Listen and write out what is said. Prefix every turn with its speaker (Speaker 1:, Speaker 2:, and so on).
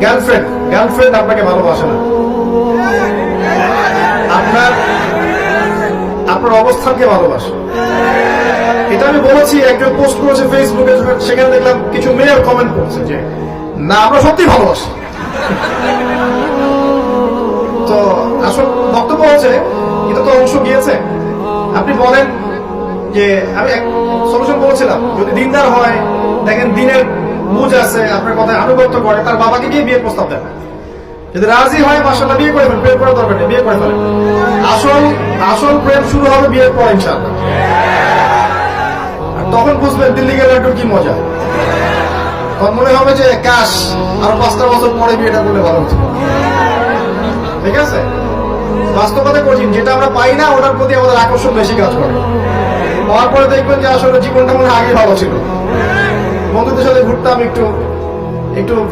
Speaker 1: Girlfriend আপনাকে ভালোবাসে না, আপনার অবস্থানকে ভালোবাসে। এটা আমি বলেছি, একজন পোস্ট করেছে ফেসবুকে, সেখানে দেখলাম কিছু মেয়ের কমেন্ট করছে যে না আমরা সত্যি ভালোবাসি। তো আসল বক্তব্য হচ্ছে এটা তো অংশ গিয়েছে। আপনি বলেন যে আমি সলিউশন বলেছিলাম, যদি দিনদার হয়, দেখেন দিনের বুঝ আছে, আপনার কথায় আনুগত্য করে, তার বাবাকে গিয়ে বিয়ের প্রস্তাব দেন। যদি রাজি হয় মাশাআল্লাহ বিয়ে করে ফেলেন, প্রেম করার দরকার নেই, বিয়ে করে ফেলেন। আসল প্রেম শুরু হবে বিয়ের পর ইনশাআল্লাহ। আর তখন বুঝবেন দিল্লি গেলে একটু কি মজা। তখন মনে হবে যে কাশ আরো 5টা বছর পরে বিয়েটা করলে ভালো হতো। ঠিক আছে, বাস্তবতা কঠিন, যেটা আমরা পাই না ওটার প্রতি আমাদের আকর্ষণ বেশি কাজ করে। পাওয়ার পরে দেখবেন যে আসলে জীবনটা মনে আগে ভালো ছিল, বন্ধুদের সাথে ঘুরতাম একটু